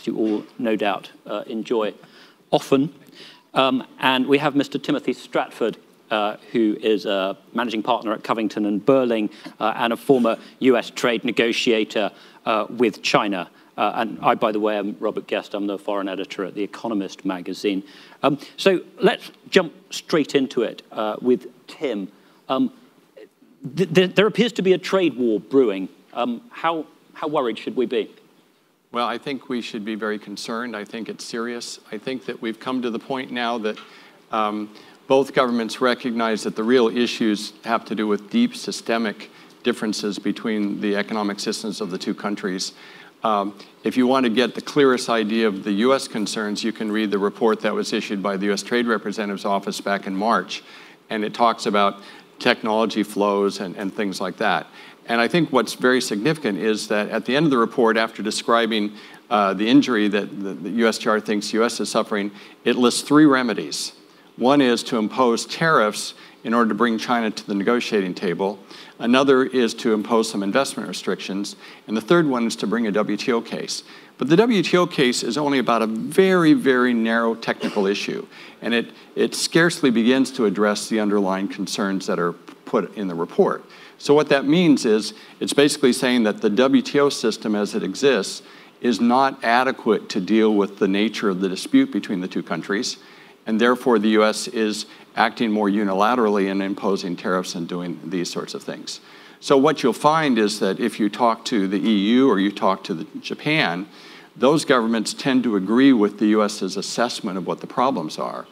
you all no doubt enjoy often. And we have Mr. Timothy Stratford, who is a managing partner at Covington and Burling and a former US trade negotiator with China. And I, by the way, am Robert Guest. I'm the foreign editor at The Economist magazine. So let's jump straight into it with Tim. There appears to be a trade war brewing. How worried should we be? Well, I think we should be very concerned. I think it's serious. I think that we've come to the point now that both governments recognize that the real issues have to do with deep systemic differences between the economic systems of the two countries. If you want to get the clearest idea of the U.S. concerns, you can read the report that was issued by the U.S. Trade Representative's Office back in March, and it talks about technology flows and things like that. And I think what's very significant is that at the end of the report, after describing the injury that the USTR thinks the U.S. is suffering, it lists 3 remedies. One is to impose tariffs in order to bring China to the negotiating table. Another is to impose some investment restrictions. And the third one is to bring a WTO case. But the WTO case is only about a very, very narrow technical issue. And it scarcely begins to address the underlying concerns that are put in the report. So what that means is it's basically saying that the WTO system as it exists is not adequate to deal with the nature of the dispute between the two countries. And therefore, the U.S. is acting more unilaterally and imposing tariffs and doing these sorts of things. So what you'll find is that if you talk to the EU or you talk to Japan, those governments tend to agree with the U.S.'s assessment of what the problems are,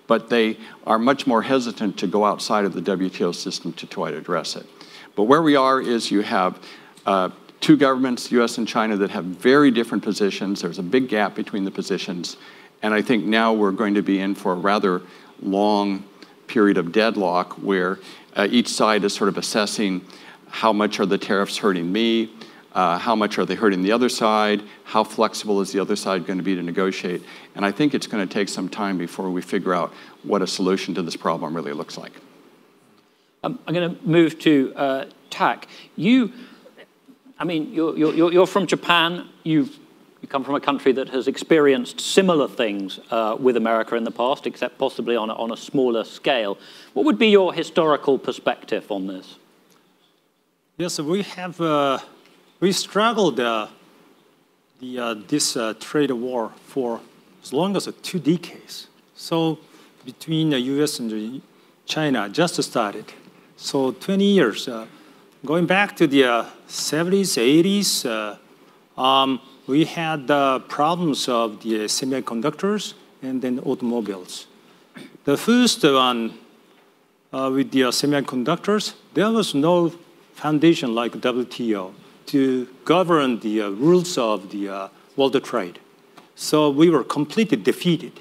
but they are much more hesitant to go outside of the WTO system to try to address it. But where we are is you have 2 governments, U.S. and China, that have very different positions. There's a big gap between the positions. And I think now we're going to be in for a rather long period of deadlock where each side is sort of assessing how much are the tariffs hurting me, how much are they hurting the other side, how flexible is the other side going to be to negotiate. And I think it's going to take some time before we figure out what a solution to this problem really looks like. I'm going to move to Tak. You're from Japan. You come from a country that has experienced similar things with America in the past, except possibly on a smaller scale. What would be your historical perspective on this? Yes, we struggled this trade war for as long as 2 decades. So between the U.S. and China just started. So 20 years. Going back to the 70s, 80s, we had problems of the semiconductors and then automobiles. The first one with the semiconductors, there was no foundation like WTO to govern the rules of the world trade. So we were completely defeated.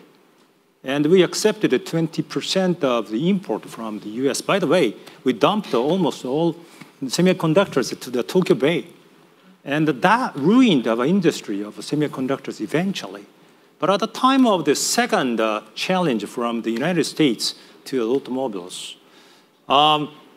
And we accepted 20% of the import from the US. By the way, we dumped almost all semiconductors to the Tokyo Bay. And that ruined our industry of semiconductors eventually. But at the time of the second challenge from the United States to automobiles,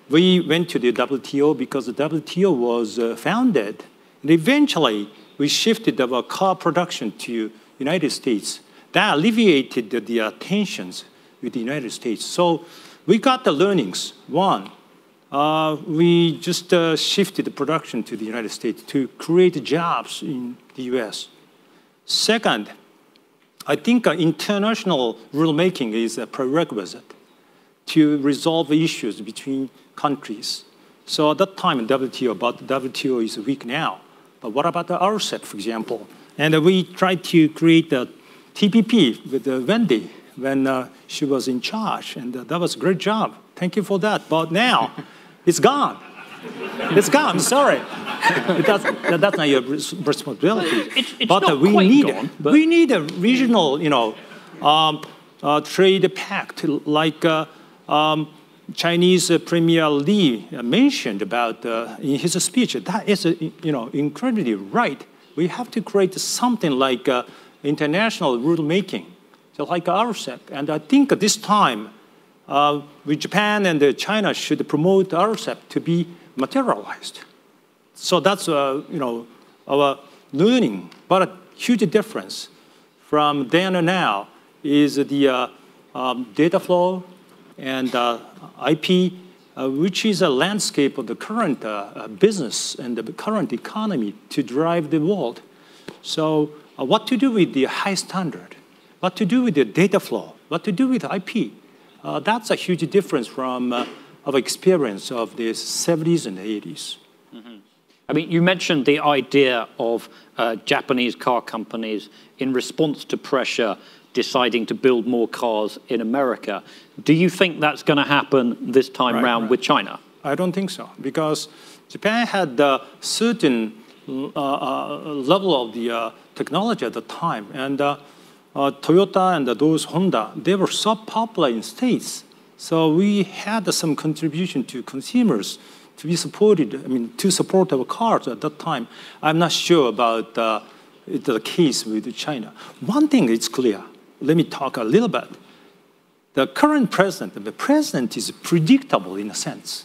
we went to the WTO because the WTO was founded. And eventually, we shifted our car production to United States. That alleviated the tensions with the United States. So we got the learnings. One, we just shifted the production to the United States to create jobs in the US. Second, I think international rulemaking is a prerequisite to resolve issues between countries. So at that time, WTO, but WTO is weak now. But what about the RCEP, for example? And we tried to create a TPP with Wendy when she was in charge, and that was a great job. Thank you for that. But now, it's gone. It's gone. Sorry. That's not your responsibility. It's but not quite gone. But we need a regional, trade pact like Chinese Premier Li mentioned about in his speech. That is, incredibly right. We have to create something like international rulemaking, so like RCEP. And I think at this time, with Japan and China should promote RCEP to be materialized. So that's our learning. But huge difference from then and now is the data flow and IP, which is a landscape of the current business and the current economy to drive the world. So what to do with the high standard, what to do with the data flow, what to do with IP. That's a huge difference from our experience of the 70s and 80s. Mm-hmm. I mean, you mentioned the idea of Japanese car companies in response to pressure deciding to build more cars in America. Do you think that's going to happen this time round with China? I don't think so, because Japan had a certain level of the technology at the time, and Toyota and those Honda, they were so popular in States. So we had some contribution to consumers to be supported, I mean, to support our cars at that time. I'm not sure about the case with China. One thing is clear. Let me talk a little bit. The current president, the president is predictable in a sense.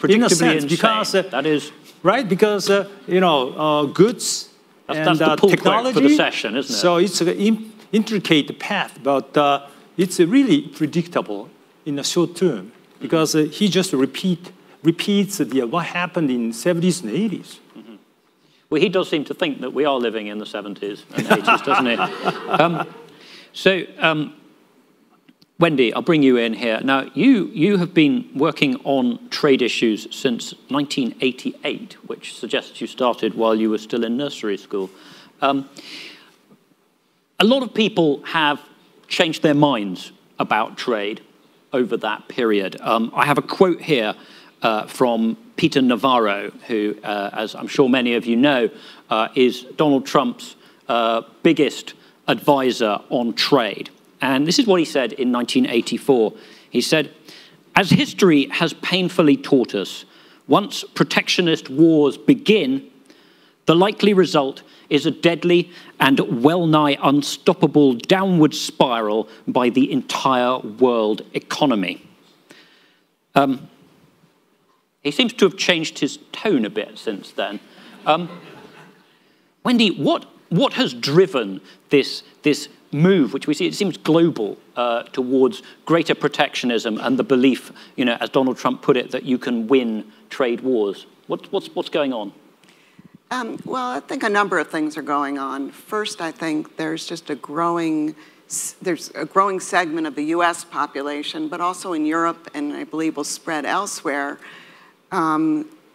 In a sense, because that is right, because you know, goods that's and the pull technology for the session, isn't it? So it's an intricate path, but it's really predictable in the short term because he just repeats what happened in 70s and 80s. Mm-hmm. Well, he does seem to think that we are living in the 70s and 80s, doesn't he? So, Wendy, I'll bring you in here. Now, you have been working on trade issues since 1988, which suggests you started while you were still in nursery school. A lot of people have changed their minds about trade over that period. I have a quote here from Peter Navarro, who, as I'm sure many of you know, is Donald Trump's biggest advisor on trade. And this is what he said in 1984. He said, "As history has painfully taught us, once protectionist wars begin, the likely result is a deadly and well-nigh unstoppable downward spiral by the entire world economy." He seems to have changed his tone a bit since then. Wendy, what has driven this move, which we see, it seems global, towards greater protectionism and the belief, you know, as Donald Trump put it, that you can win trade wars? What's going on? Well, I think a number of things are going on. First, I think there's just a growing segment of the U.S. population, but also in Europe, and I believe will spread elsewhere,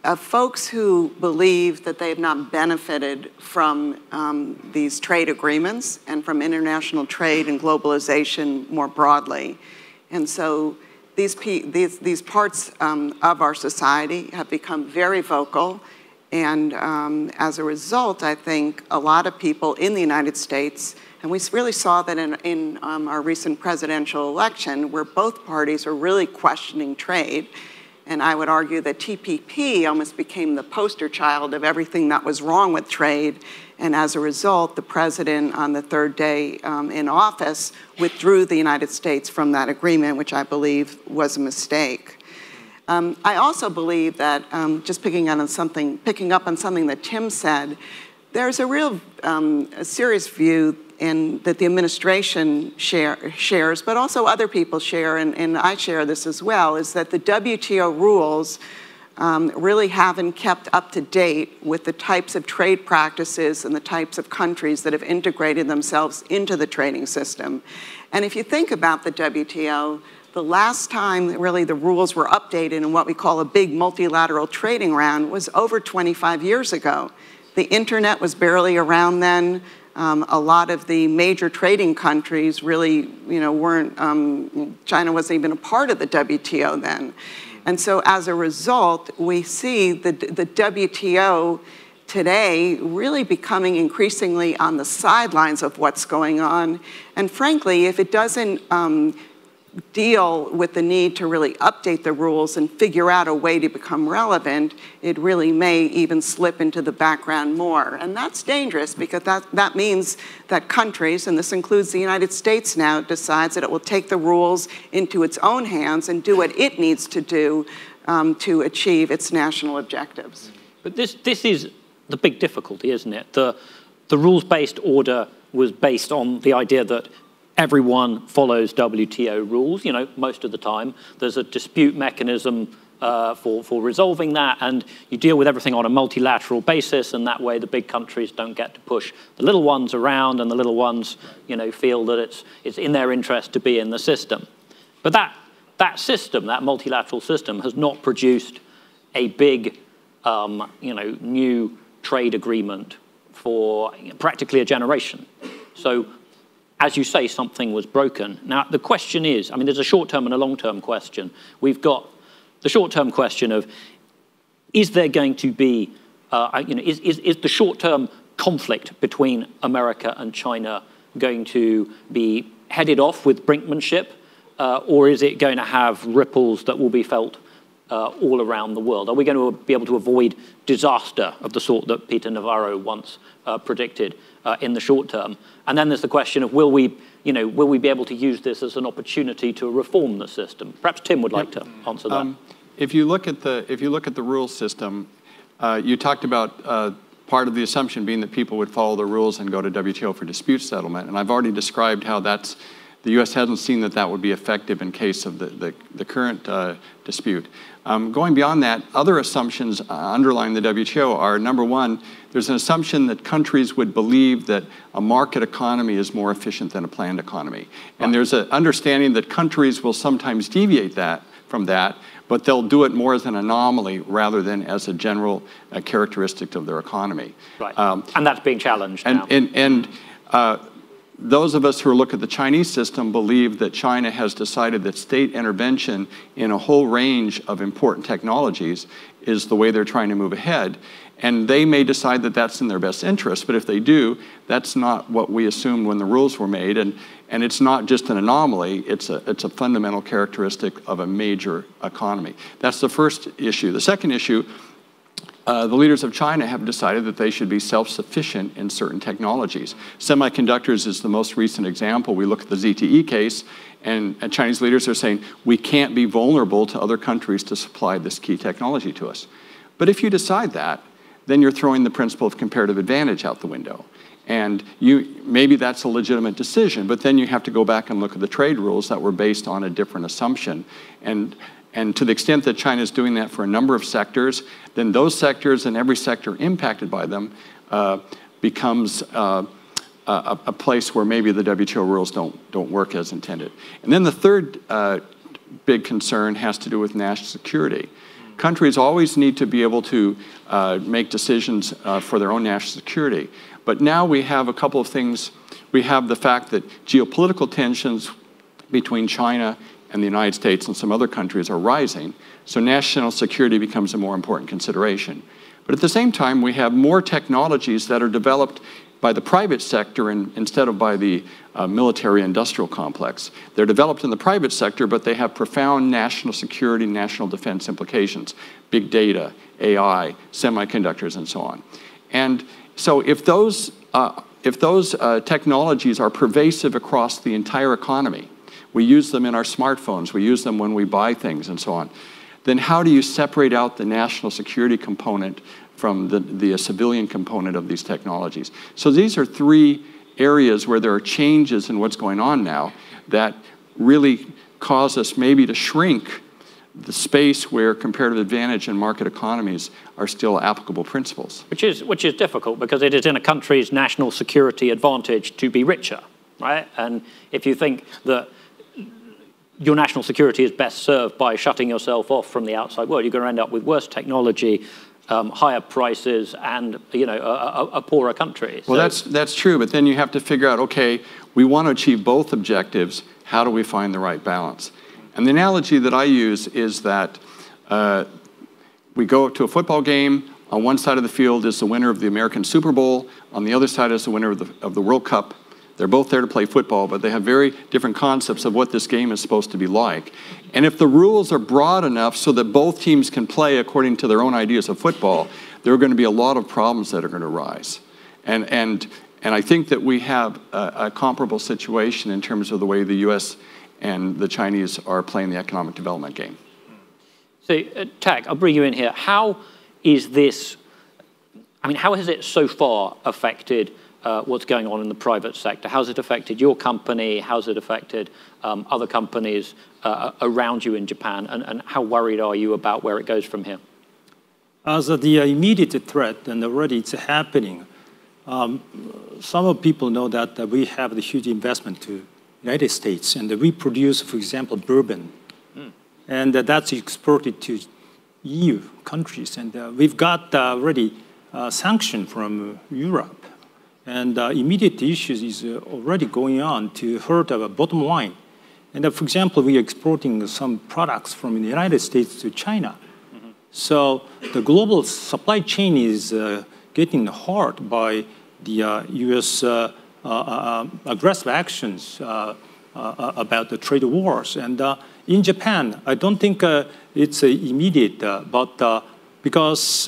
of folks who believe that they have not benefited from these trade agreements and from international trade and globalization more broadly. And so these parts of our society have become very vocal. And as a result, I think a lot of people in the United States, and we really saw that in our recent presidential election, where both parties are really questioning trade. And I would argue that TPP almost became the poster child of everything that was wrong with trade. And as a result, the president on the third day in office withdrew the United States from that agreement, which I believe was a mistake. I also believe that, just picking up on something that Tim said, there's a real a serious view that the administration shares, but also other people share, and I share this as well, is that the WTO rules really haven't kept up to date with the types of trade practices and the types of countries that have integrated themselves into the trading system. And if you think about the WTO, the last time really the rules were updated in what we call a big multilateral trading round was over 25 years ago. The internet was barely around then. A lot of the major trading countries really, weren't, China wasn't even a part of the WTO then. And so as a result, we see the WTO today really becoming increasingly on the sidelines of what's going on. And frankly, if it doesn't deal with the need to really update the rules and figure out a way to become relevant, it really may even slip into the background more. And that's dangerous because that means that countries, and this includes the United States now, decides that it will take the rules into its own hands and do what it needs to do to achieve its national objectives. But this is the big difficulty, isn't it? the rules-based order was based on the idea that everyone follows WTO rules, most of the time. There's a dispute mechanism for resolving that, and you deal with everything on a multilateral basis, and that way the big countries don't get to push the little ones around, and the little ones, feel that it's in their interest to be in the system. But that system, that multilateral system, has not produced a big, new trade agreement for practically a generation. So, as you say, something was broken. Now, the question is, there's a short-term and a long-term question. We've got the short-term question of, is there going to be, is the short-term conflict between America and China going to be headed off with brinkmanship, or is it going to have ripples that will be felt all around the world? Are we going to be able to avoid disaster of the sort that Peter Navarro once predicted in the short term? And then there's the question of, will we be able to use this as an opportunity to reform the system? Perhaps Tim would like to answer that. If you look at the rules system, you talked about part of the assumption being that people would follow the rules and go to WTO for dispute settlement, and I've already described how the U.S. hasn't seen that would be effective in case of the current dispute. Going beyond that, other assumptions underlying the WTO are, number one, there's an assumption that countries would believe that a market economy is more efficient than a planned economy. And there's an understanding that countries will sometimes deviate from that, but they'll do it more as an anomaly rather than as a general characteristic of their economy. Right. And that's being challenged now. And those of us who look at the Chinese system believe that China has decided that state intervention in a whole range of important technologies is the way they're trying to move ahead. And they may decide that that's in their best interest, but if they do, that's not what we assumed when the rules were made. And it's not just an anomaly, it's a fundamental characteristic of a major economy. That's the first issue. The second issue, the leaders of China have decided that they should be self-sufficient in certain technologies. Semiconductors is the most recent example. We look at the ZTE case, and Chinese leaders are saying, we can't be vulnerable to other countries to supply this key technology to us. But if you decide that, then you're throwing the principle of comparative advantage out the window. And maybe that's a legitimate decision, but then you have to go back and look at the trade rules that were based on a different assumption. And to the extent that China is doing that for a number of sectors, then those sectors and every sector impacted by them becomes a place where maybe the WTO rules don't work as intended. And then the third big concern has to do with national security. Countries always need to be able to make decisions for their own national security. But now we have a couple of things. We have the fact that geopolitical tensions between China and the United States and some other countries are rising, so national security becomes a more important consideration. But at the same time, we have more technologies that are developed by the private sector instead of by the military-industrial complex. They're developed in the private sector, but they have profound national security, national defense implications, big data, AI, semiconductors, and so on. And so if those technologies are pervasive across the entire economy, we use them in our smartphones, we use them when we buy things and so on, then how do you separate out the national security component from the civilian component of these technologies? So these are three areas where there are changes in what's going on now that really cause us maybe to shrink the space where comparative advantage and market economies are still applicable principles. Which is difficult because it is in a country's national security advantage to be richer, right? And if you think that your national security is best served by shutting yourself off from the outside world, you're going to end up with worse technology, higher prices, and a poorer country. Well, that's true, but then you have to figure out, okay, we want to achieve both objectives. How do we find the right balance? And the analogy that I use is that we go to a football game. On one side of the field is the winner of the American Super Bowl. On the other side is the winner of the World Cup. They're both there to play football, but they have very different concepts of what this game is supposed to be like. And if the rules are broad enough so that both teams can play according to their own ideas of football, there are going to be a lot of problems that are going to rise. And I think that we have a comparable situation in terms of the way the U.S. and the Chinese are playing the economic development game. So, Tak, I'll bring you in here. How is this, how has it so far affected what's going on in the private sector? How's it affected your company? How's it affected other companies around you in Japan? And how worried are you about where it goes from here? As the immediate threat, and already it's happening, some of people know that we have the huge investment to United States, and we produce, for example, bourbon. And that's exported to EU countries. And we've got already sanction from Europe. And immediate issues is already going on to hurt our bottom line. And for example, we are exporting some products from the United States to China. So the global supply chain is getting hurt by the US aggressive actions about the trade wars. And in Japan, I don't think it's immediate, but because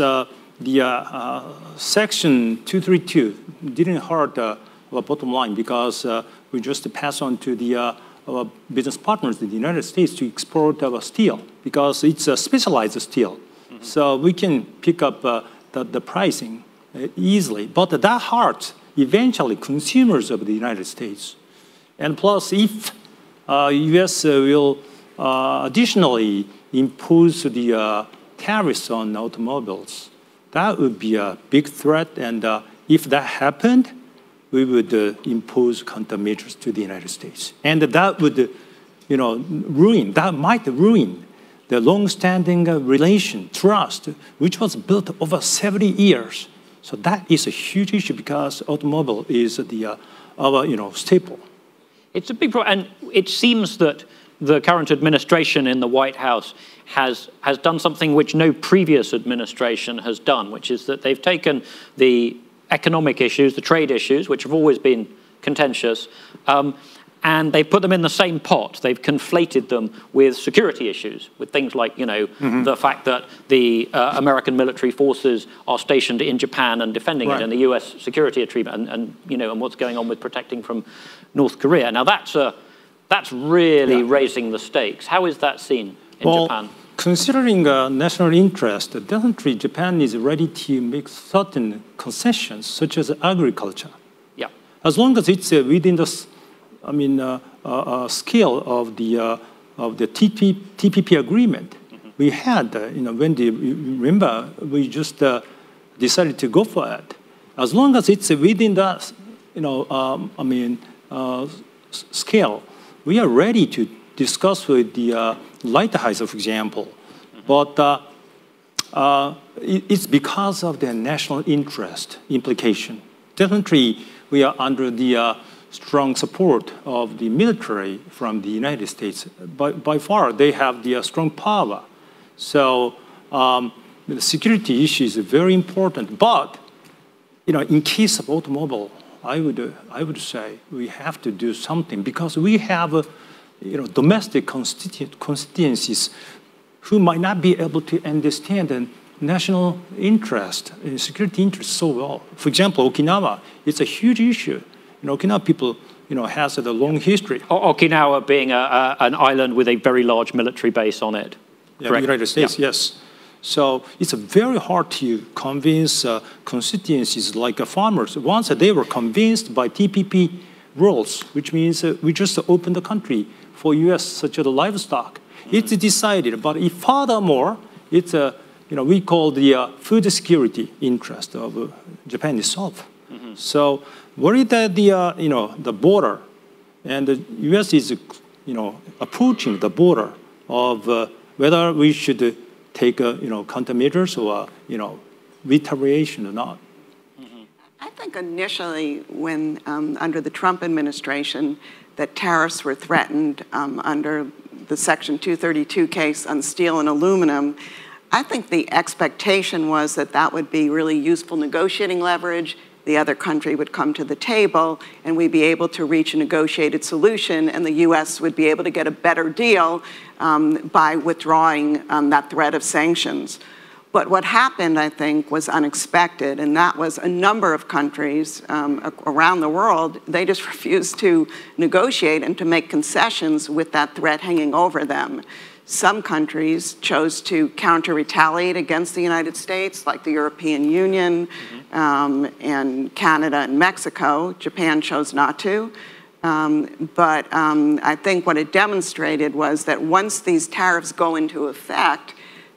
the Section 232 didn't hurt our bottom line because we just pass on to the our business partners in the United States to export our steel because it's a specialized steel. So we can pick up the pricing easily. But that hurts eventually consumers of the United States. And plus, if US will additionally impose the tariffs on automobiles, that would be a big threat. And if that happened, we would impose countermeasures to the United States. And that would, that might ruin the long-standing relation, trust, which was built over 70 years. So that is a huge issue because automobile is our staple. It's a big problem, and it seems that the current administration in the White House has done something which no previous administration has done, which is that they've taken the economic issues, the trade issues, which have always been contentious, and they've put them in the same pot. They've conflated them with security issues, with things like, the fact that the American military forces are stationed in Japan and defending it, and the US security treatment, and what's going on with protecting from North Korea. Now, that's really raising the stakes. How is that seen in Japan? Considering national interest, definitely Japan is ready to make certain concessions, such as agriculture. Yeah. As long as it's within the scale of the TPP agreement. We had, remember, we just decided to go for it. As long as it's within the, scale, we are ready to discuss with the Lighthouse, for example. But it's because of the national interest implication. Definitely, we are under the strong support of the military from the United States. By far, they have the strong power. So the security issue is very important. But in case of automobile, I would say we have to do something because we have domestic constituencies who might not be able to understand the national interest, security interest so well. For example, Okinawa, it's a huge issue. Okinawa people, has a long history. Okinawa being an island with a very large military base on it. Yeah, the United States, yes. So it's very hard to convince constituencies like farmers. Once they were convinced by TPP rules, which means we just open the country for U.S. such as livestock. It's decided, but if furthermore, it's we call the food security interest of Japan itself. So worried that the border, and the U.S. is approaching the border of whether we should take countermeasures or retaliation or not. I think initially, when under the Trump administration, that tariffs were threatened under the Section 232 case on steel and aluminum, I think the expectation was that that would be really useful negotiating leverage. The other country would come to the table, and we'd be able to reach a negotiated solution, and the U.S. would be able to get a better deal by withdrawing that threat of sanctions. But what happened, I think, was unexpected, and that was a number of countries around the world, they just refused to negotiate and to make concessions with that threat hanging over them. Some countries chose to counter-retaliate against the United States, like the European Union and Canada and Mexico. Japan chose not to. But I think what it demonstrated was that once these tariffs go into effect,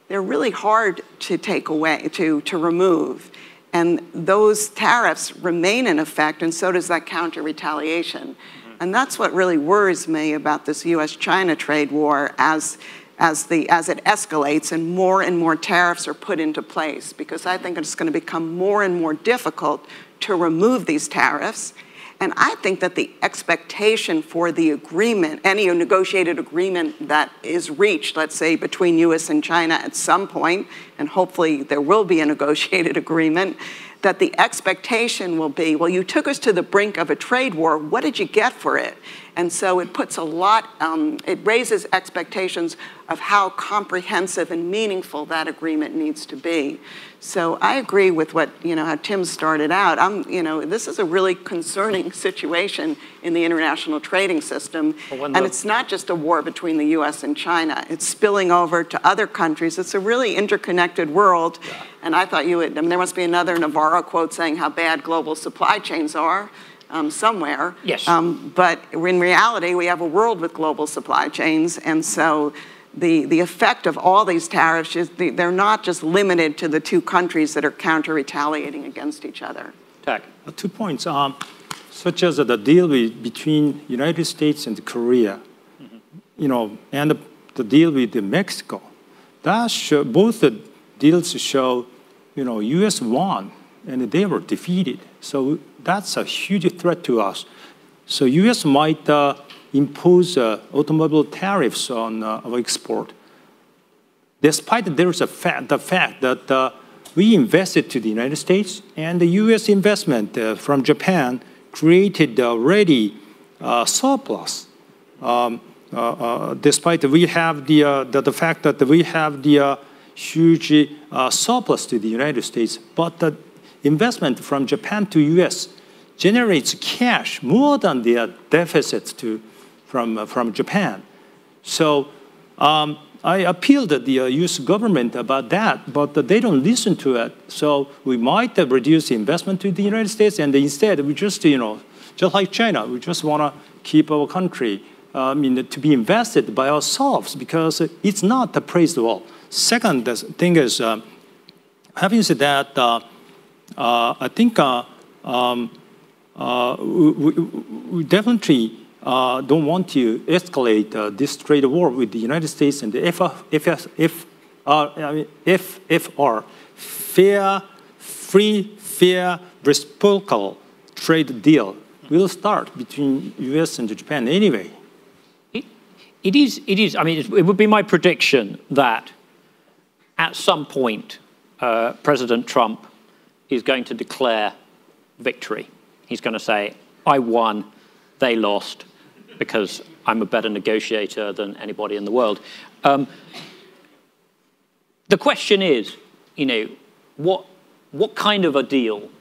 they're really hard to take away, to remove. And those tariffs remain in effect, and so does that counter-retaliation. And that's what really worries me about this US-China trade war as it escalates and more tariffs are put into place, because I think it's going to become more and more difficult to remove these tariffs. And I think that the expectation for the agreement, any negotiated agreement that is reached, let's say between US and China at some point, and hopefully there will be a negotiated agreement, that the expectation will be, well, you took us to the brink of a trade war, what did you get for it? And so it puts a lot, it raises expectations of how comprehensive and meaningful that agreement needs to be. So I agree with what, how Tim started out. This is a really concerning situation in the international trading system. And it's not just a war between the US and China. It's spilling over to other countries. It's a really interconnected world. Yeah. And I thought there must be another Navarro quote saying how bad global supply chains are. Somewhere. Yes. But in reality, we have a world with global supply chains, and so the effect of all these tariffs is they're not just limited to the two countries that are counter-retaliating against each other. 2 points, such as the deal between United States and Korea, and the deal with Mexico. Both the deals show, U.S. won, and they were defeated. So that's a huge threat to us. So U.S. might impose automobile tariffs on our export, despite there's the fact that we invested to the United States, and the U.S. investment from Japan created already surplus. Despite we have the fact that we have the huge surplus to the United States, but the investment from Japan to U.S. generates cash more than the deficits from Japan. So I appealed to the U.S. government about that, but they don't listen to it. So we might reduce the investment to the United States, and instead we just, just like China, we just want to keep our country to be invested by ourselves, because it's not appraisable. Second thing is, having said that, I think we definitely don't want to escalate this trade war with the United States, and if our free, fair, reciprocal trade deal will start between U.S. and Japan anyway. It is. I mean, it would be my prediction that at some point, President Trump is going to declare victory. He's going to say, I won, they lost, because I'm a better negotiator than anybody in the world. The question is, what kind of a deal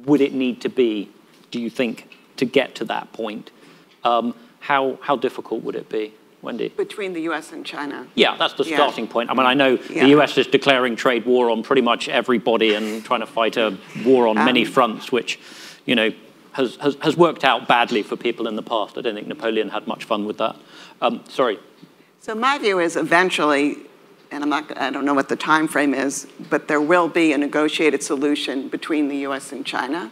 would it need to be, do you think, to get to that point? How difficult would it be, Wendy? Between the U.S. and China. Yeah, that's the starting point. I mean, I know the U.S. is declaring trade war on pretty much everybody and trying to fight a war on many fronts, which, has worked out badly for people in the past. I don't think Napoleon had much fun with that. Sorry. So my view is eventually, and I don't know what the time frame is, but there will be a negotiated solution between the U.S. and China.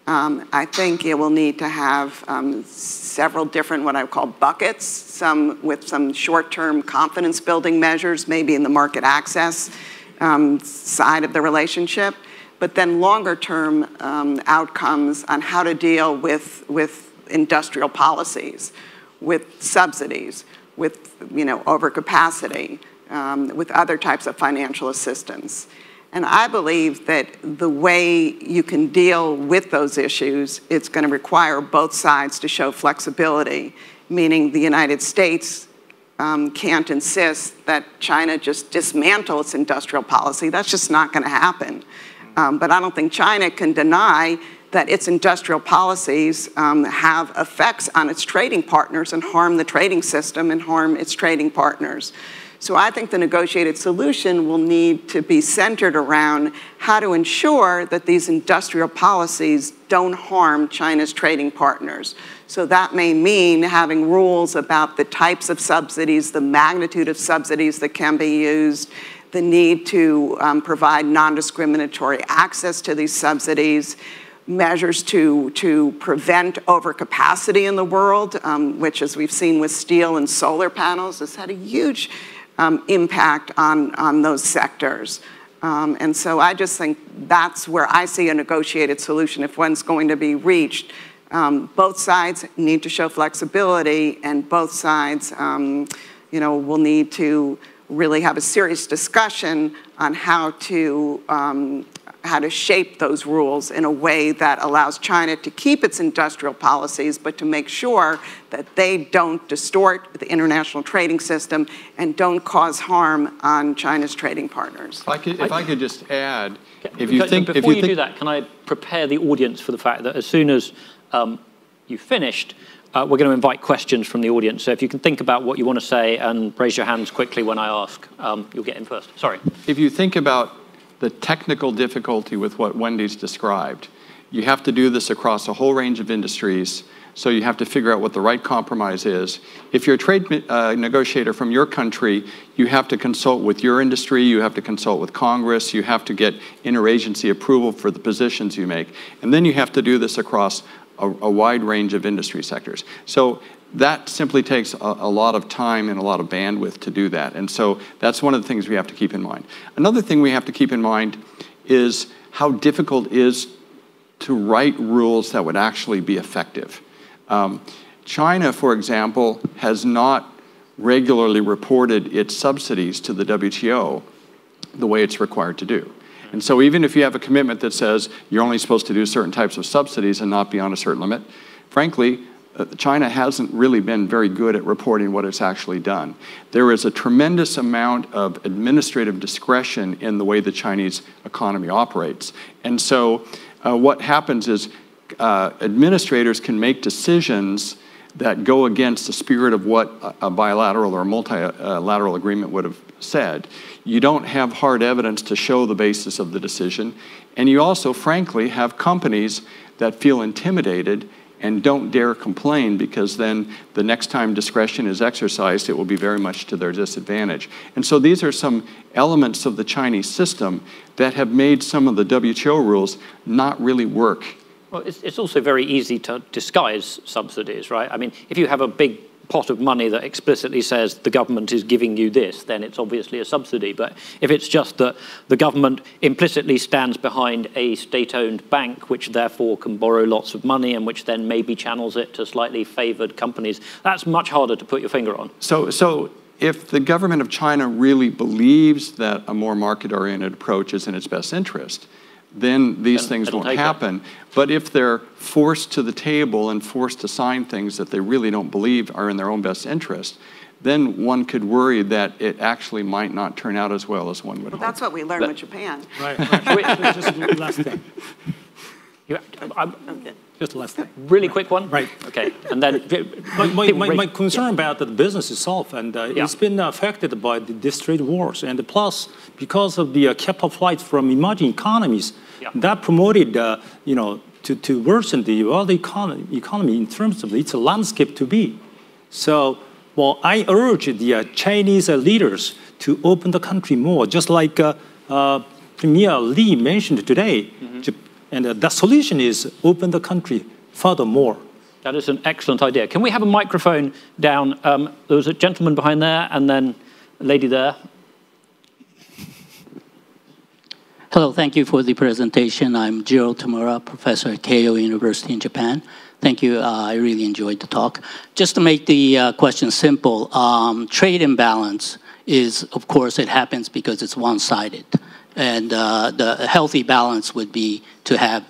I think it will need to have several different, what I call buckets, some with some short-term confidence-building measures, maybe in the market access side of the relationship, but then longer-term outcomes on how to deal with industrial policies, with subsidies, with overcapacity, with other types of financial assistance. And I believe that the way you can deal with those issues, it's going to require both sides to show flexibility, meaning the United States can't insist that China just dismantle its industrial policy. That's just not going to happen. But I don't think China can deny that its industrial policies have effects on its trading partners and harm the trading system and harm its trading partners. So I think the negotiated solution will need to be centered around how to ensure that these industrial policies don't harm China's trading partners. So that may mean having rules about the types of subsidies, the magnitude of subsidies that can be used, the need to provide non-discriminatory access to these subsidies, measures to prevent overcapacity in the world, which, as we've seen with steel and solar panels, has had a huge impact on those sectors. And so I just think that's where I see a negotiated solution if one's going to be reached. Both sides need to show flexibility, and both sides will need to really have a serious discussion on how to shape those rules in a way that allows China to keep its industrial policies, but to make sure that they don't distort the international trading system and don't cause harm on China's trading partners. If I could just add, before you do that, can I prepare the audience for the fact that as soon as you've finished, we're going to invite questions from the audience. So if you can think about what you want to say and raise your hands quickly when I ask, you'll get in first. Sorry. If you think about the technical difficulty with what Wendy's described, you have to do this across a whole range of industries, so you have to figure out what the right compromise is. If you're a trade negotiator from your country, you have to consult with your industry, you have to consult with Congress, you have to get interagency approval for the positions you make, and then you have to do this across a wide range of industry sectors. So that simply takes a lot of time and a lot of bandwidth to do that. And so that's one of the things we have to keep in mind. Another thing we have to keep in mind is how difficult it is to write rules that would actually be effective. China, for example, has not regularly reported its subsidies to the WTO the way it's required to do. And so even if you have a commitment that says you're only supposed to do certain types of subsidies and not beyond a certain limit, frankly, China hasn't really been very good at reporting what it's actually done. There is a tremendous amount of administrative discretion in the way the Chinese economy operates. And so what happens is administrators can make decisions that go against the spirit of what a bilateral or a multilateral agreement would have said. You don't have hard evidence to show the basis of the decision. And you also, frankly, have companies that feel intimidated and don't dare complain, because then the next time discretion is exercised, it will be very much to their disadvantage. And so these are some elements of the Chinese system that have made some of the WTO rules not really work. Well, it's also very easy to disguise subsidies, right? I mean, if you have a big pot of money that explicitly says the government is giving you this, then it's obviously a subsidy. But if it's just that the government implicitly stands behind a state-owned bank, which therefore can borrow lots of money and which then maybe channels it to slightly favored companies, that's much harder to put your finger on. So if the government of China really believes that a more market-oriented approach is in its best interest, then these things won't happen. But if they're forced to the table and forced to sign things that they really don't believe are in their own best interest, then one could worry that it actually might not turn out as well as one would hope. That's what we learned with Japan. Right. Just last thing. Just last thing. Really quick one? Right. Okay. And then my concern about the business itself, and it's been affected by these trade wars, and plus because of the capital flight from emerging economies, that promoted to worsen the world economy in terms of its landscape to be. So, well, I urge the Chinese leaders to open the country more, just like Premier Lee mentioned today. And the solution is open the country furthermore. That is an excellent idea. Can we have a microphone down? There was a gentleman behind there, and then a lady there. Hello, thank you for the presentation. I'm Gerald Tamara, professor at Keio University in Japan. Thank you. I really enjoyed the talk. Just to make the question simple, trade imbalance is, of course, it happens because it's one-sided. And the healthy balance would be to have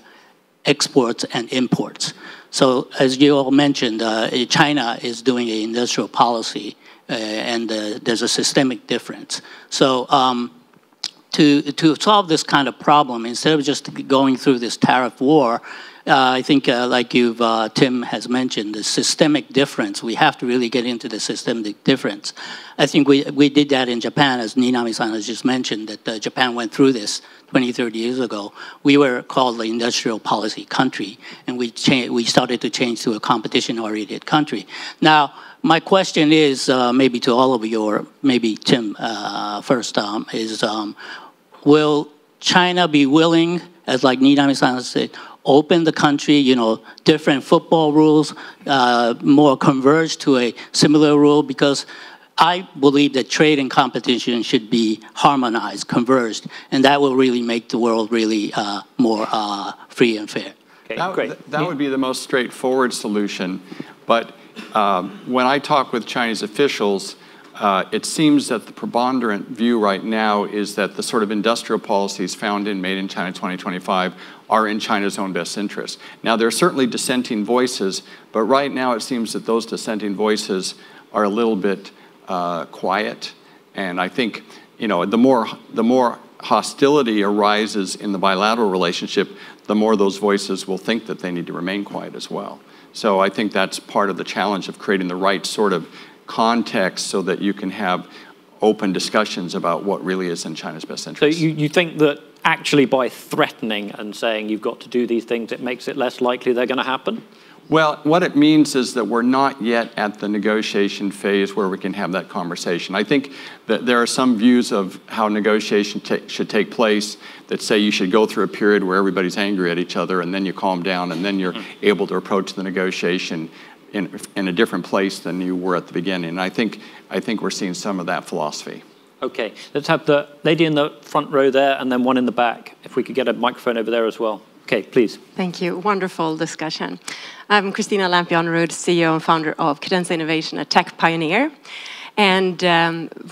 exports and imports. So as you all mentioned, China is doing an industrial policy, and there's a systemic difference. So to solve this kind of problem, instead of just going through this tariff war, I think, like Tim has mentioned, the systemic difference. We have to really get into the systemic difference. I think we did that in Japan, as Ninami-san has just mentioned, that Japan went through this 20, 30 years ago. We were called the industrial policy country, and we started to change to a competition-oriented country. Now, my question is, maybe to all of you, or maybe Tim first, is will China be willing, as like Ninami-san said, open the country, you know, different football rules, more converge to a similar rule? Because I believe that trade and competition should be harmonized, converged, and that will really make the world really more free and fair. Okay, that would be the most straightforward solution. But when I talk with Chinese officials, it seems that the preponderant view right now is that the sort of industrial policies found in Made in China 2025 are in China's own best interest. Now, there are certainly dissenting voices, but right now it seems that those dissenting voices are a little bit quiet. And I think, you know, the more hostility arises in the bilateral relationship, the more those voices will think that they need to remain quiet as well. So I think that's part of the challenge of creating the right sort of context so that you can have open discussions about what really is in China's best interest. So you think that actually by threatening and saying you've got to do these things, it makes it less likely they're going to happen? Well, what it means is that we're not yet at the negotiation phase where we can have that conversation. I think that there are some views of how negotiation should take place that say you should go through a period where everybody's angry at each other and then you calm down and then you're able to approach the negotiation in a different place than you were at the beginning. And I think we're seeing some of that philosophy. Okay, let's have the lady in the front row there and then one in the back. If we could get a microphone over there as well. Okay, please. Thank you. Wonderful discussion. I'm Christina Lampe, CEO and founder of Cadenza Innovation, a tech pioneer, and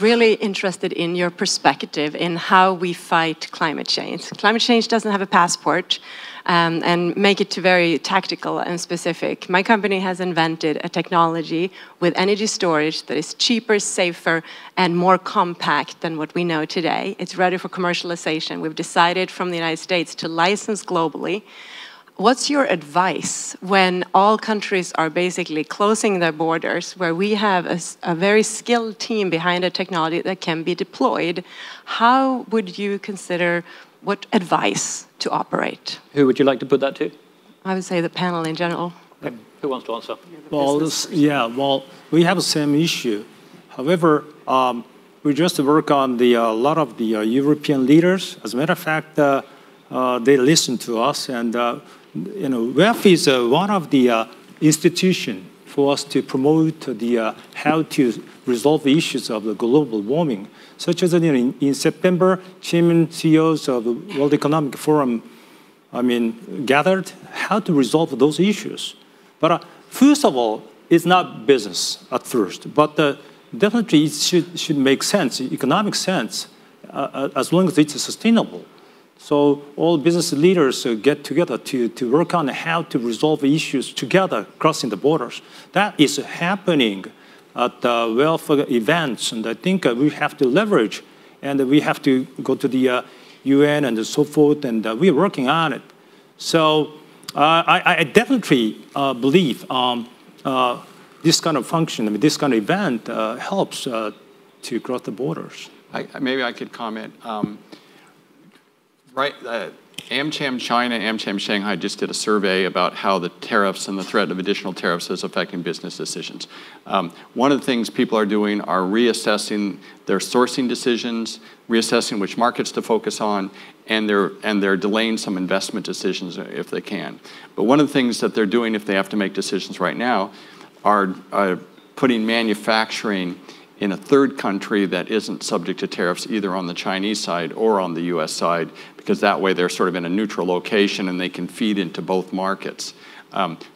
really interested in your perspective in how we fight climate change. Climate change doesn't have a passport, and make it very tactical and specific. My company has invented a technology with energy storage that is cheaper, safer, and more compact than what we know today. It's ready for commercialization. We've decided from the United States to license globally. What's your advice when all countries are basically closing their borders, where we have a very skilled team behind a technology that can be deployed? How would you consider what advice to operate? Who would you like to put that to? I would say the panel in general. Okay. Who wants to answer? Well, we have the same issue. However, we just work on a lot of the European leaders. As a matter of fact, they listen to us, and you know, WEF is one of the institutions for us to promote how to resolve the issues of the global warming. Such as in September, chairman CEOs of the World Economic Forum, gathered how to resolve those issues. But first of all, it's not business at first, but definitely it should make sense, economic sense, as long as it's sustainable. So all business leaders get together to work on how to resolve issues together, crossing the borders. That is happening at welfare events, and I think we have to leverage, and we have to go to the UN and so forth, and we're working on it. So I definitely believe this kind of function, this kind of event helps to cross the borders. Maybe I could comment. Amchem China, Amchem Shanghai just did a survey about how the tariffs and the threat of additional tariffs is affecting business decisions. One of the things people are doing are reassessing their sourcing decisions, reassessing which markets to focus on, and they're delaying some investment decisions if they can. But one of the things that they're doing if they have to make decisions right now are putting manufacturing in a third country that isn't subject to tariffs either on the Chinese side or on the US side, because that way they're sort of in a neutral location and they can feed into both markets.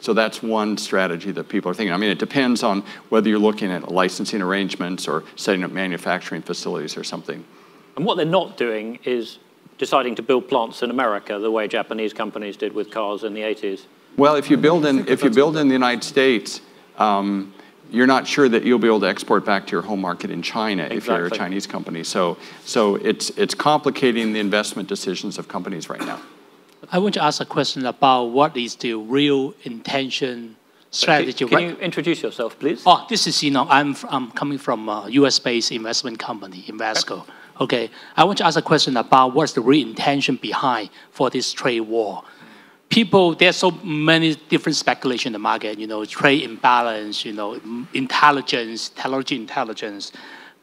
So that's one strategy that people are thinking. I mean, it depends on whether you're looking at licensing arrangements or setting up manufacturing facilities or something. And what they're not doing is deciding to build plants in America the way Japanese companies did with cars in the 80s. Well, if you build in the United States, you're not sure that you'll be able to export back to your home market in China if you're a Chinese company. So it's complicating the investment decisions of companies right now. I want to ask a question about what is the real intention strategy. Can you introduce yourself, please? Oh, this is, I'm coming from a US-based investment company, Invesco. Okay, I want to ask a question about what's the real intention behind for this trade war. People, there's so many different speculation in the market, trade imbalance, intelligence, technology intelligence,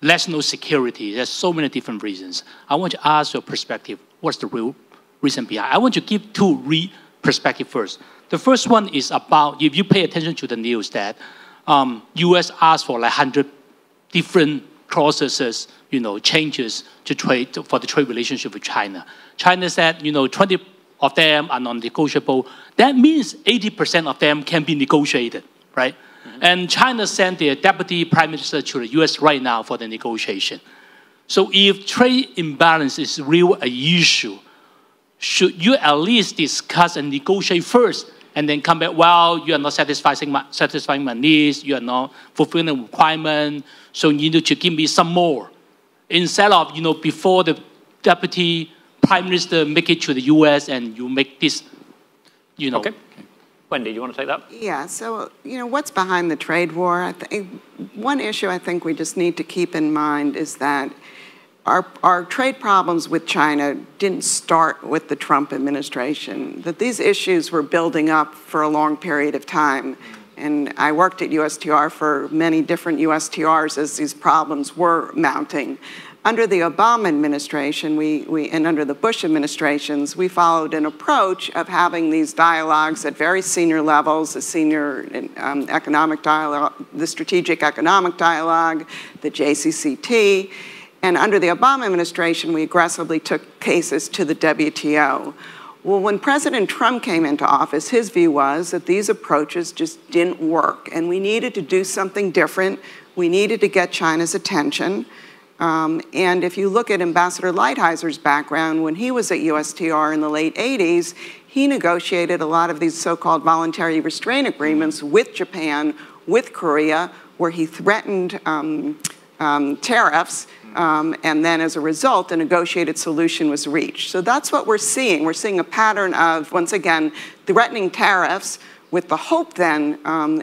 national security. There's so many different reasons. I want to ask your perspective, what's the real reason behind? I want to give two perspectives first. The first one is about, if you pay attention to the news, that US asked for like 100 different clauses, changes to trade, for the trade relationship with China. China said, 20 of them are non-negotiable. That means 80% of them can be negotiated, right? Mm-hmm. And China sent their deputy prime minister to the US right now for the negotiation. So if trade imbalance is real an issue, should you at least discuss and negotiate first and then come back, well, you are not satisfying my needs, you are not fulfilling the requirement, so you need to give me some more. Instead of, before the deputy prime minister make it to the US and you make this, Okay. Wendy, do you want to take that? Yeah, so, what's behind the trade war? One issue I think we just need to keep in mind is that our trade problems with China didn't start with the Trump administration, that these issues were building up for a long period of time. And I worked at USTR for many different USTRs as these problems were mounting. Under the Obama administration, and under the Bush administrations, we followed an approach of having these dialogues at very senior levels, the senior economic dialogue, the strategic economic dialogue, the JCCT. And under the Obama administration, we aggressively took cases to the WTO. Well, when President Trump came into office, his view was that these approaches just didn't work, and we needed to do something different. We needed to get China's attention. And if you look at Ambassador Lighthizer background, when he was at USTR in the late 80s, he negotiated a lot of these so-called voluntary restraint agreements with Japan, with Korea, where he threatened tariffs, and then as a result, a negotiated solution was reached. So that's what we're seeing. We're seeing a pattern of, once again, threatening tariffs with the hope then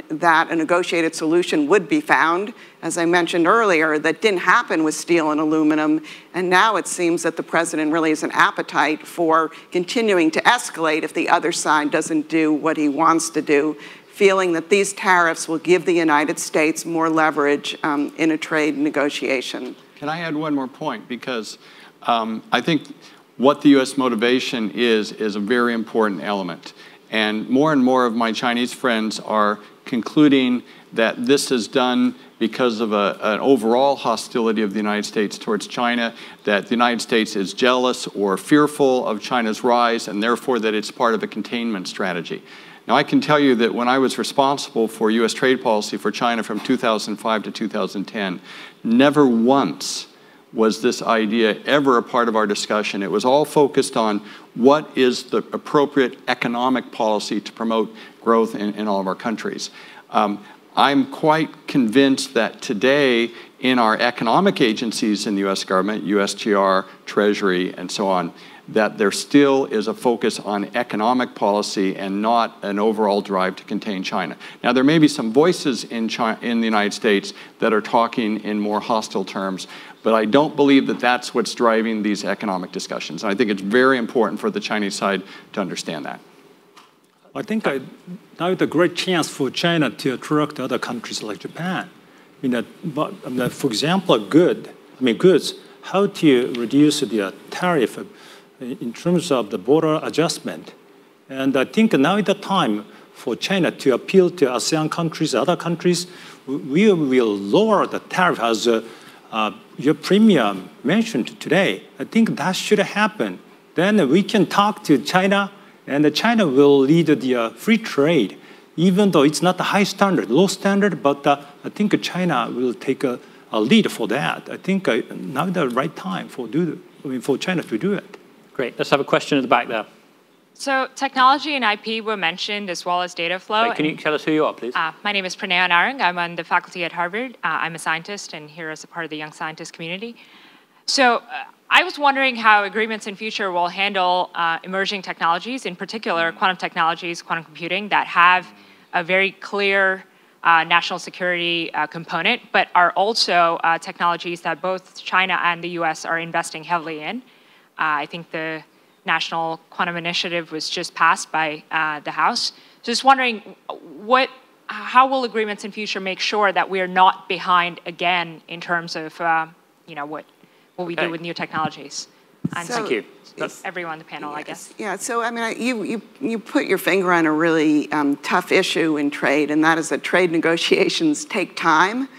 that a negotiated solution would be found. As I mentioned earlier, that didn't happen with steel and aluminum, and now it seems that the president really has an appetite for continuing to escalate if the other side doesn't do what he wants to do, feeling that these tariffs will give the United States more leverage in a trade negotiation. Can I add one more point? Because I think what the U.S. motivation is a very important element. And more of my Chinese friends are concluding that this is done because of an overall hostility of the United States towards China, that the United States is jealous or fearful of China's rise, and therefore that it's part of a containment strategy. Now, I can tell you that when I was responsible for U.S. trade policy for China from 2005 to 2010, never once was this idea ever a part of our discussion. It was all focused on what is the appropriate economic policy to promote growth in all of our countries. I'm quite convinced that today in our economic agencies in the U.S. government, USTR, Treasury, and so on, that there still is a focus on economic policy and not an overall drive to contain China. Now, there may be some voices in the United States that are talking in more hostile terms, but I don't believe that that's what's driving these economic discussions. And I think it's very important for the Chinese side to understand that. I think now is a great chance for China to attract other countries like Japan. For example, goods, how to reduce the tariff in terms of the border adjustment. And I think now is the time for China to appeal to ASEAN countries, other countries. We will lower the tariff as your premier mentioned today. I think that should happen. Then we can talk to China, and China will lead the free trade, even though it's not the high standard, low standard, but I think China will take a lead for that. I think now is the right time for China to do it. Great. Let's have a question at the back there. So technology and IP were mentioned, as well as data flow. Wait, can you tell us who you are, please? My name is Pranaya Narang. I'm on the faculty at Harvard. I'm a scientist and here as a part of the young scientist community. So I was wondering how agreements in future will handle emerging technologies, in particular quantum technologies, quantum computing, that have a very clear national security component, but are also technologies that both China and the US are investing heavily in. I think the National Quantum Initiative was just passed by the House. Just wondering, how will agreements in future make sure that we are not behind again in terms of what we do with new technologies? And Thank you. Everyone on the panel, I guess. Yeah, so I mean, you put your finger on a really tough issue in trade, and that is that trade negotiations take time,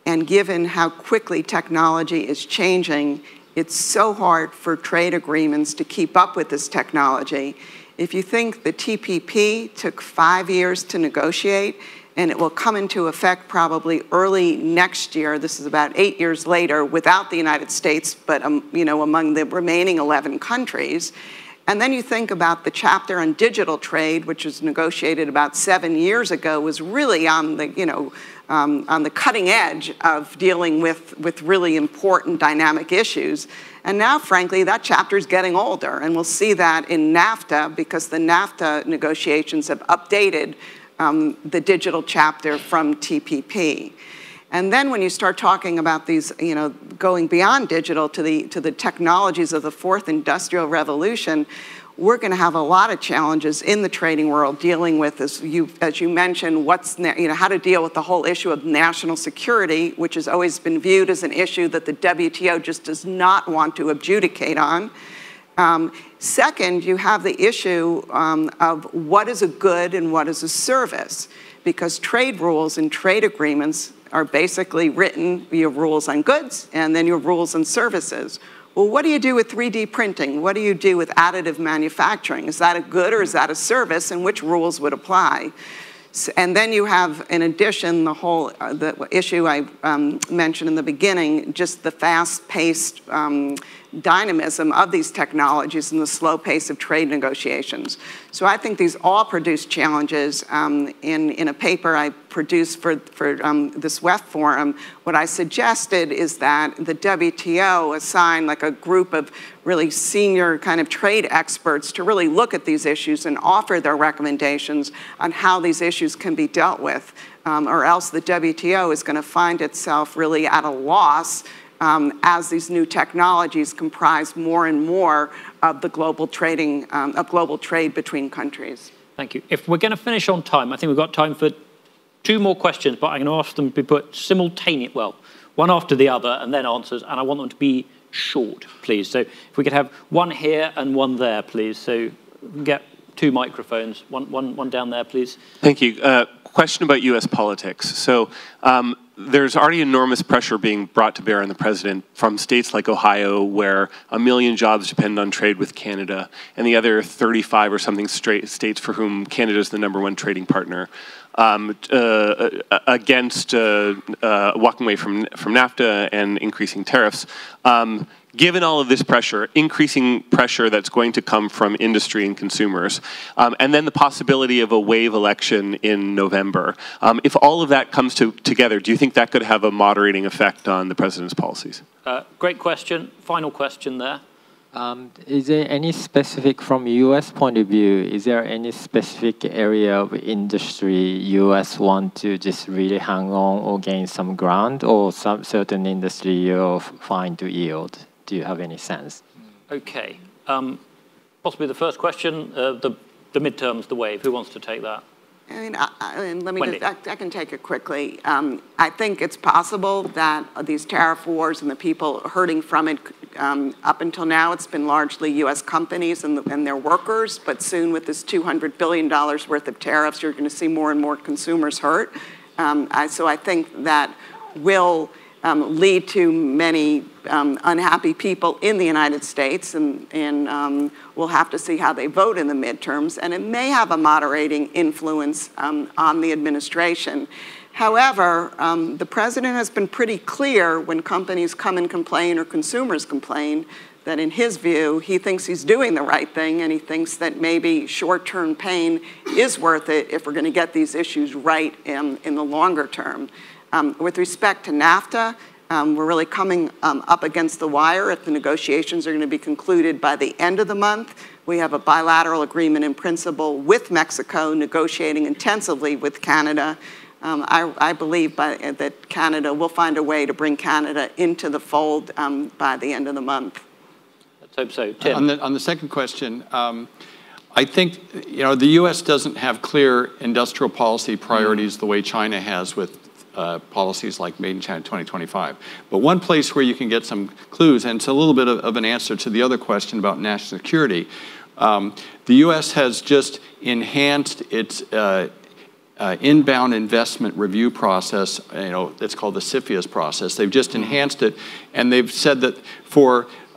and given how quickly technology is changing, it's so hard for trade agreements to keep up with this technology. If you think the TPP took 5 years to negotiate, and it will come into effect probably early next year. This is about 8 years later without the United States, but among the remaining 11 countries. And then you think about the chapter on digital trade, which was negotiated about 7 years ago, was really on the cutting edge of dealing with really important dynamic issues. And now, frankly, that chapter is getting older, and we'll see that in NAFTA because the NAFTA negotiations have updated the digital chapter from TPP. And then when you start talking about these, going beyond digital to the technologies of the fourth industrial revolution, we're going to have a lot of challenges in the trading world dealing with, as you mentioned, how to deal with the whole issue of national security, which has always been viewed as an issue that the WTO just does not want to adjudicate on. Second, you have the issue of what is a good and what is a service, because trade rules and trade agreements are basically written, your rules on goods and then your rules on services. Well, what do you do with 3D printing? What do you do with additive manufacturing? Is that a good or is that a service, and which rules would apply? And then you have, in addition, the issue I mentioned in the beginning, just the fast-paced dynamism of these technologies and the slow pace of trade negotiations. So I think these all produce challenges. In a paper I produced for this WEF forum, what I suggested is that the WTO assign like a group of really senior kind of trade experts to really look at these issues and offer their recommendations on how these issues can be dealt with, or else the WTO is going to find itself really at a loss as these new technologies comprise more and more of the global trade between countries. Thank you. If we're going to finish on time, I think we've got time for 2 more questions, but I'm going to ask them to be put simultaneously, well, one after the other, and then answers, and I want them to be short, please. So if we could have one here and one there, please. So we can get 2 microphones. One down there, please. Thank you. Question about U.S. politics. So there's already enormous pressure being brought to bear on the president from states like Ohio, where 1 million jobs depend on trade with Canada, and the other 35 or something states for whom Canada is the #1 trading partner, against walking away from NAFTA and increasing tariffs. Given all of this pressure, increasing pressure that's going to come from industry and consumers, and then the possibility of a wave election in November, if all of that comes together, do you think that could have a moderating effect on the president's policies? Great question. Final question there. Is there any specific, from U.S. point of view, is there any specific area of industry U.S. want to just really hang on or gain some ground, or some certain industry you'll find to yield? Do you have any sense? Okay. Possibly the first question, the midterms, the wave. Who wants to take that? I mean, I can take it quickly. I think it's possible that these tariff wars and the people hurting from it, up until now, it's been largely U.S. companies and their workers, but soon with this $200 billion worth of tariffs, you're going to see more and more consumers hurt. So I think that will lead to many unhappy people in the United States, and we'll have to see how they vote in the midterms, and it may have a moderating influence on the administration. However, the president has been pretty clear when companies come and complain or consumers complain that in his view, he thinks he's doing the right thing, and he thinks that maybe short-term pain is worth it if we're going to get these issues right in the longer term. With respect to NAFTA, We're really coming up against the wire if the negotiations are going to be concluded by the end of the month. We have a bilateral agreement in principle with Mexico, negotiating intensively with Canada. I believe that Canada will find a way to bring Canada into the fold by the end of the month. Let's hope so. Tim. On the second question, I think the U.S. doesn't have clear industrial policy priorities the way China has with policies like Made in China 2025. But one place where you can get some clues, and it's a little bit of an answer to the other question about national security, the U.S. has just enhanced its inbound investment review process. It's called the CFIUS process. They've just enhanced it, and they've said that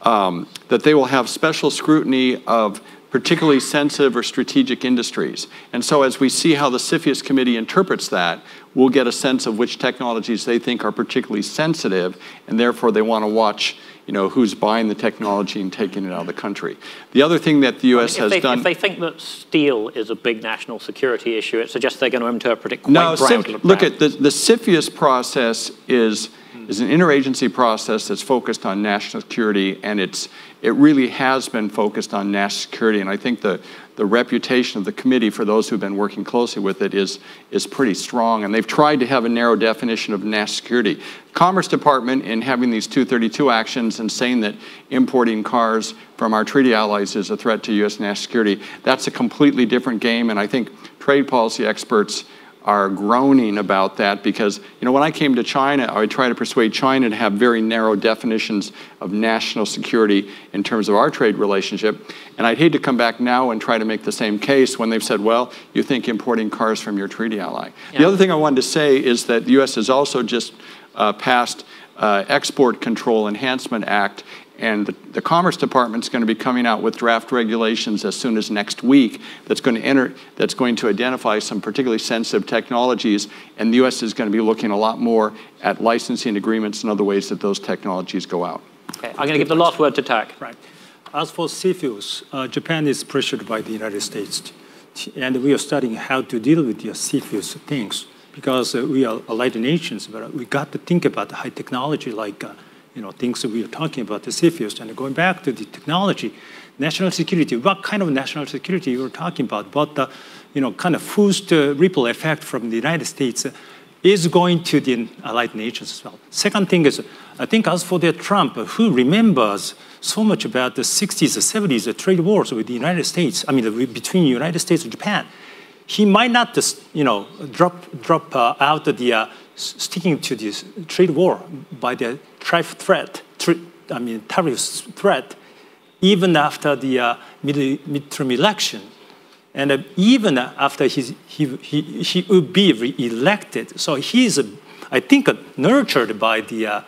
that they will have special scrutiny of particularly sensitive or strategic industries. And so as we see how the CFIUS committee interprets that, we'll get a sense of which technologies they think are particularly sensitive, and therefore they want to watch who's buying the technology and taking it out of the country. The other thing that the U.S. has done... If they think that steel is a big national security issue, it suggests they're going to interpret it quite broadly. Look at the CFIUS process is an interagency process that's focused on national security, and it really has been focused on national security. And I think the reputation of the committee, for those who've been working closely with it, is pretty strong. And they've tried to have a narrow definition of national security. Commerce Department, in having these 232 actions and saying that importing cars from our treaty allies is a threat to U.S. national security, that's a completely different game. And I think trade policy experts are groaning about that because, when I came to China, I would try to persuade China to have very narrow definitions of national security in terms of our trade relationship. And I'd hate to come back now and try to make the same case when they've said, well, you think importing cars from your treaty ally. Yeah. The other thing I wanted to say is that the U.S. has also just passed Export Control Enhancement Act, and the Commerce Department is going to be coming out with draft regulations as soon as next week that's going to identify some particularly sensitive technologies, and the U.S. is going to be looking a lot more at licensing agreements and other ways that those technologies go out. Okay, I'm going to give the last word to Tak. Right. As for CFIUS, Japan is pressured by the United States, and we are studying how to deal with the CFIUS things because we are allied nations, but we got to think about the high technology like things that we are talking about, the CFIUS, and going back to the technology, national security, what kind of national security you were talking about, but the, kind of first ripple effect from the United States is going to the allied nations as well. Second thing is, I think as for the Trump, who remembers so much about the 60s, 70s, trade wars with the United States, between the United States and Japan, he might not just, drop out the sticking to this trade war by the tariffs threat, even after the midterm election, and even after he would be re-elected. So he's, I think, nurtured by the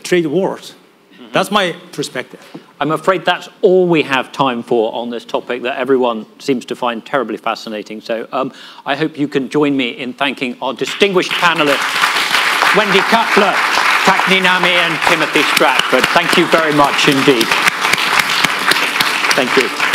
trade wars. Mm-hmm. That's my perspective. I'm afraid that's all we have time for on this topic that everyone seems to find terribly fascinating. So I hope you can join me in thanking our distinguished panelists, Wendy Cutler, Tak Ninami, and Timothy Stratford. Thank you very much indeed. Thank you.